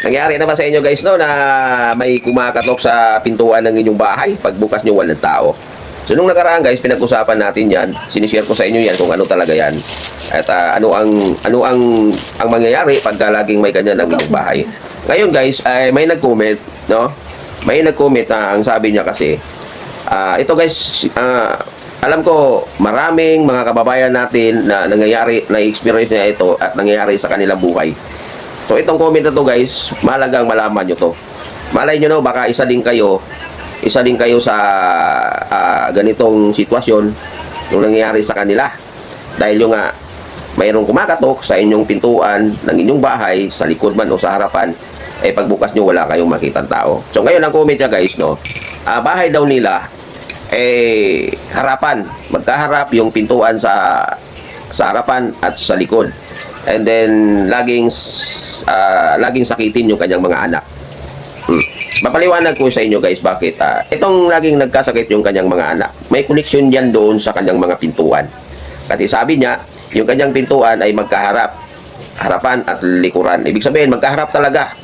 Nangyari na ba sa inyo guys no na may kumakatok sa pintuan ng inyong bahay pagbukas nyo walang tao? So nung nakaraan guys, pinag-usapan natin yan. Sinishare ko sa inyo yan kung ano talaga yan. At ano ang mangyayari pagka laging may ganyan ang inyong bahay. Ngayon guys, ay may nag-comment, no? May nag-comment na ang sabi niya kasi, ito guys, alam ko maraming mga kababayan natin na nangyayari, na experience niya ito at nangyayari sa kanilang buhay. So itong comment na to guys, malagang malaman nyo to. Malay nyo no, baka isa din kayo sa ganitong sitwasyon yung nangyayari sa kanila. Dahil yung mayroong kumakatok sa inyong pintuan ng inyong bahay, sa likod man o sa harapan, eh pagbukas nyo wala kayong makitang tao. So ngayon ang comment niya guys, no, bahay daw nila, harapan, magkaharap yung pintuan sa harapan at sa likod. And then laging sakitin yung kanyang mga anak. Mapaliwanag ko sa inyo guys bakit itong laging nagkasakit yung kanyang mga anak. May connection yan doon sa kanyang mga pintuan. Kasi sabi niya, yung kanyang pintuan ay magkaharap, harapan at likuran. Ibig sabihin magkaharap talaga.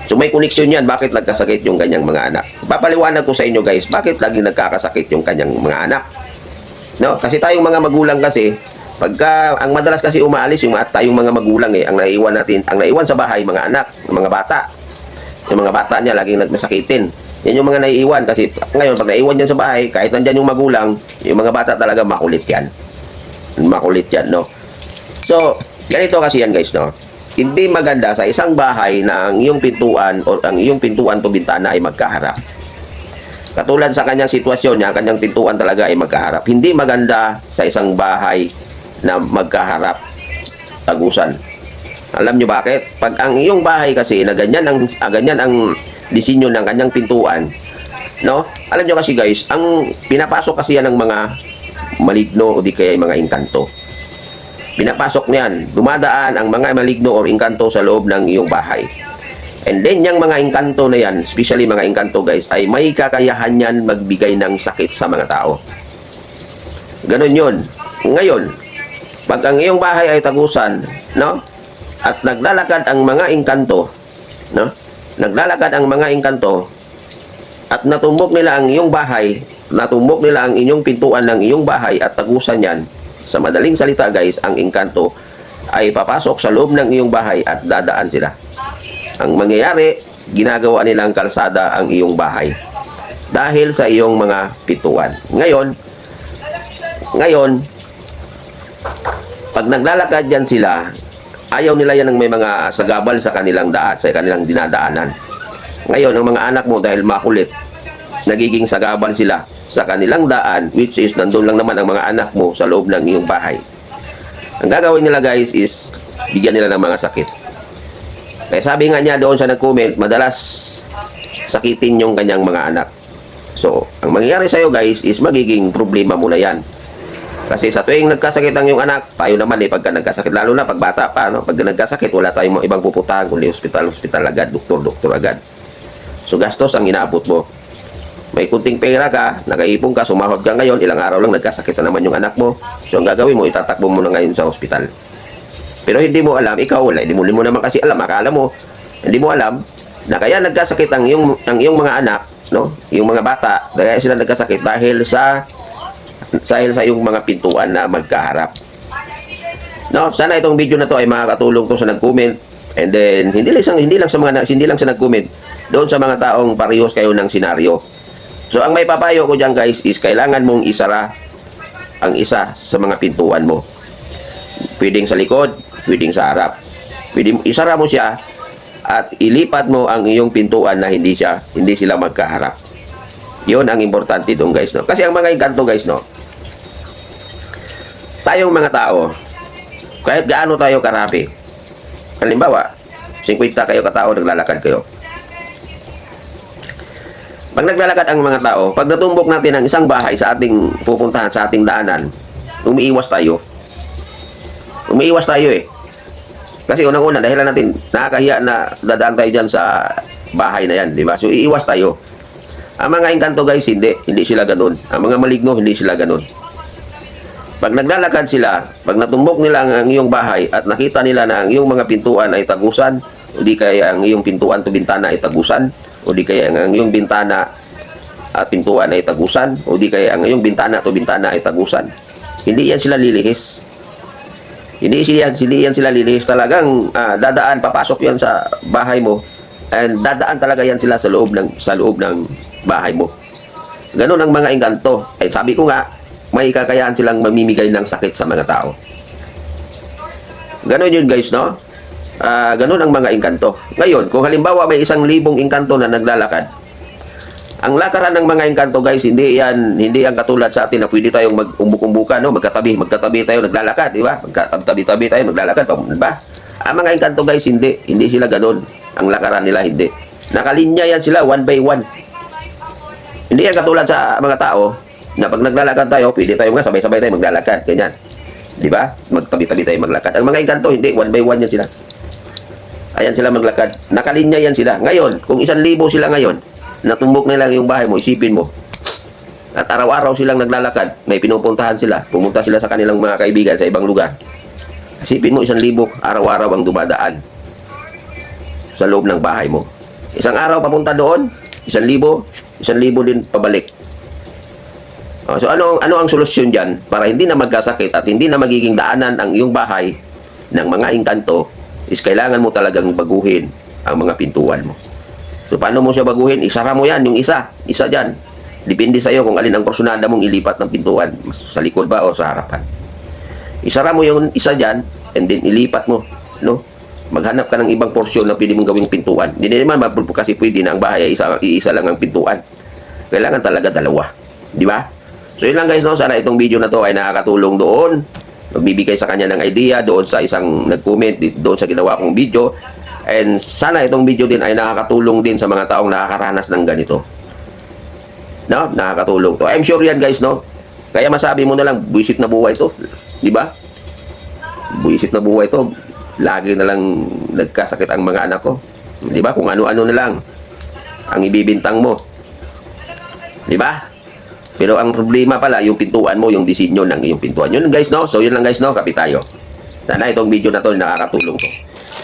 So may connection yan bakit nagkasakit yung kanyang mga anak. Papaliwanag ko sa inyo guys bakit laging nagkakasakit yung kanyang mga anak. No, kasi tayong mga magulang kasi pagka ang madalas kasi umaalis yung tayong mga magulang ang naiwan sa bahay mga anak, mga bata. Yung mga bata niya laging nagmasakitin. Yan yung mga naiiwan kasi ngayon pag naiwan yan sa bahay, kahit nandyan yung magulang, yung mga bata talaga makulit yan. Makulit yan, no? So, ganito kasi yan guys, no? Hindi maganda sa isang bahay na ang iyong pintuan o ang iyong pintuan to bintana ay magkaharap. Katulad sa kanyang sitwasyon niya, kanyang pintuan talaga ay magkaharap. Hindi maganda sa isang bahay na magkaharap, tagusan. Alam nyo bakit? Pag ang iyong bahay kasi na ganyan ang disenyo ng kanyang pintuan, no? Alam nyo kasi guys, ang pinapasok kasi yan ng mga maligno o di kaya mga engkanto. Pinapasok niyan, dumadaan ang mga maligno o engkanto sa loob ng iyong bahay. And then yung mga engkanto na yan, especially mga engkanto guys, ay may kakayahan yan magbigay ng sakit sa mga tao. Ganon yun. Ngayon, pag ang iyong bahay ay tagusan, no? At naglalakad ang mga engkanto, no? Naglalakad ang mga engkanto at natumbok nila ang iyong bahay, natumbok nila ang inyong pintuan ng iyong bahay at tagusan yan. Sa madaling salita guys, ang engkanto ay papasok sa loob ng iyong bahay at dadaan sila. Ang mangyayari, ginagawa nilang kalsada ang iyong bahay dahil sa iyong mga pintuan. Ngayon, pag naglalakad yan sila, ayaw nila yan ng may mga sagabal sa kanilang daan, sa kanilang dinadaanan. Ngayon, ang mga anak mo dahil makulit, nagiging sagabal sila sa kanilang daan, which is nandun lang naman ang mga anak mo sa loob ng iyong bahay. Ang gagawin nila guys is bigyan nila ng mga sakit. Kaya sabi nga niya doon sa nag-comment, madalas sakitin yung kanyang mga anak. So, ang mangyayari sa'yo guys is magiging problema mo na yan. Kasi sa tuwing nagkasakit ang iyong anak, tayo naman pagka nagkasakit, lalo na pag bata pa, no? Pag nagkasakit, wala tayong ibang pupuntahan kundi hospital agad, doktor agad. So, gastos ang inaabot mo. May kunting pera ka, nakaipon ka, sumahod ka ngayon, ilang araw lang nagkasakit na naman yung anak mo. So, ang gagawin mo, itatakbo mo na ngayon sa ospital. Pero hindi mo alam, ikaw wala, hindi mo naman kasi alam, akala mo, hindi mo alam, na kaya nagkasakit ang iyong mga anak, no? Yung mga bata, kaya sila nagkasakit dahil sa iyong mga pintuan na magkaharap. No, sana itong video na to ay makakatulong to sa nag-comment. And then hindi lang sa nag-comment, doon sa mga taong parehas kayo ng senaryo. So ang may papayo ko diyan guys is kailangan mong isara ang isa sa mga pintuan mo. Pwedeng sa likod, pwedeng sa harap. Pwedeng isara mo siya at ilipat mo ang iyong pintuan na hindi sila magkaharap. 'Yon ang importante doon guys, no. Kasi ang mga engkanto guys, no. Tayong mga tao, kahit gaano tayo karami, halimbawa, 50 kayo katao, naglalakad kayo. Pag naglalakad ang mga tao, pag natumbok natin ang isang bahay sa ating pupuntahan, sa ating daanan, umiiwas tayo. Umiiwas tayo Kasi unang-una, dahil natin nakakahiya na dadaan tayo dyan sa bahay na yan, di ba? So, iiwas tayo. Ang mga engkanto guys, hindi sila ganun. Ang mga maligno, hindi sila ganun. Pag naglalakad sila, pag natumbok nila ang iyong bahay at nakita nila na ang iyong mga pintuan ay tagusan, o di kaya ang iyong pintuan to bintana ay tagusan, o di kaya ang iyong bintana at pintuan ay tagusan, o di kaya ang iyong bintana to bintana ay tagusan. Hindi yan sila lilihis. Hindi yan sila lilihis. Talagang dadaan, papasok yan sa bahay mo, and dadaan talaga yan sila sa loob ng bahay mo. Ganun ang mga engkanto. Eh, sabi ko nga, may kakayahan silang mamimigay ng sakit sa mga tao. Ganun yun guys, no? Ganun ang mga engkanto. Ngayon, kung halimbawa may 1,000 engkanto na naglalakad, ang lakaran ng mga engkanto guys, hindi yan katulad sa atin na pwede tayong mag-umbuk-umbukan, no? Magkatabi tayo naglalakad, di ba? Magkatabi-tabi tayo naglalakad, di ba? Ang mga engkanto guys, hindi sila ganun. Ang lakaran nila hindi. Nakalinya yan sila one by one. Hindi yan katulad sa mga tao na pag naglalakad tayo, pwede tayo nga sabay-sabay tayo maglalakad, ganyan. Di ba? Magtabi-tabi tayo maglakad. Ang mga engkanto hindi, one by one yan sila. Ayan sila maglakad. Nakalinya yan sila. Ngayon, kung 1,000 sila ngayon, natumbok na lang yung bahay mo, isipin mo. At araw-araw silang naglalakad, may pinupuntahan sila, pumunta sila sa kanilang mga kaibigan sa ibang lugar. Isipin mo, 1,000 araw-araw ang dumadaan sa loob ng bahay mo. Isang araw papunta doon, 1,000 din pabalik. So ano ang solusyon diyan para hindi na magkasakit at hindi na magiging daanan ang iyong bahay ng mga engkanto? Is kailangan mo talagang baguhin ang mga pintuan mo. So paano mo siya baguhin? Isara mo yan, yung isa dyan. Depende sa iyo kung alin ang kursunada mong ilipat ng pintuan, sa likod ba o sa harapan. Isara mo yung isa dyan, and then ilipat mo, no? Maghanap ka ng ibang porsyon na pwede mong gawing pintuan. Hindi naman kasi pwede na ang bahay ay iisa lang ang pintuan. Kailangan talaga dalawa, di ba? So yun lang guys, no? Sana itong video na to ay nakakatulong doon. Magbibigay sa kanya ng idea doon sa isang nag-comment doon sa ginawa kong video. And sana itong video din ay nakakatulong din sa mga taong nakakaranas ng ganito. No? Nakakatulong to. I'm sure yan guys, no? Kaya masabi mo na lang, buwisit na buhay to. Di ba? Buwisit na buhay to. Lagi na lang nagkasakit ang mga anak ko. Di ba? Kung ano-ano na lang ang ibibintang mo. Di ba? Pero ang problema pala, yung pintuan mo, yung disenyo ng iyong pintuan. Yun guys, no? So yun lang guys, no? Kapit tayo. Sana itong video na to nakakatulong to.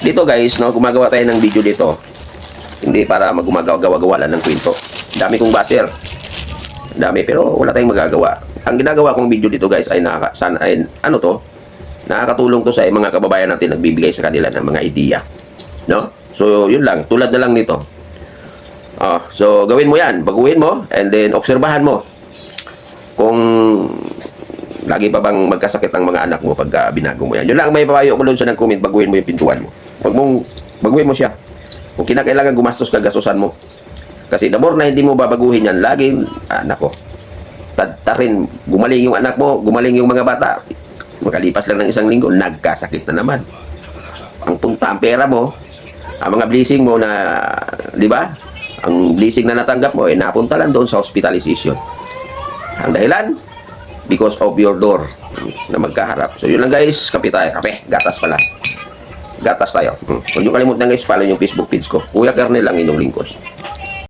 Dito guys, no, gumagawa tayo ng video dito. Hindi para magumagawa-gawa lang ng kwento. Dami kong baser. Dami, pero wala tayong magagawa. Ang ginagawa kong video dito guys ay nakakatulong to sa mga kababayan natin, nagbibigay sa kanila ng mga idea. No? So, yun lang. Tulad na lang nito. So, gawin mo yan. Baguhin mo, and then obserbahan mo kung lagi pa bang magkasakit ang mga anak mo pag binago mo yan. Yun lang may papayo ko doon sa nag-comment, baguhin mo yung pintuan mo. Baguhin mo siya. Kung kinakailangan gumastos ka, gastusan mo. Kasi the more na hindi mo babaguhin yan, laging, nako, tadtarin, gumaling yung anak mo, gumaling yung mga bata. Makalipas lang ng 1 linggo, nagkasakit na naman. Ang punta, ang pera mo, ang mga blessing mo na, di ba? Ang blessing na natanggap mo, napunta lang doon sa hospitalization. Ang dahilan, because of your door na magkaharap. So yun lang guys, kape tayo. Kape, gatas pala. Gatas tayo. Huwag nyo kalimutan guys, follow yung Facebook page ko. Kuya Kernel ang inyong lingkod.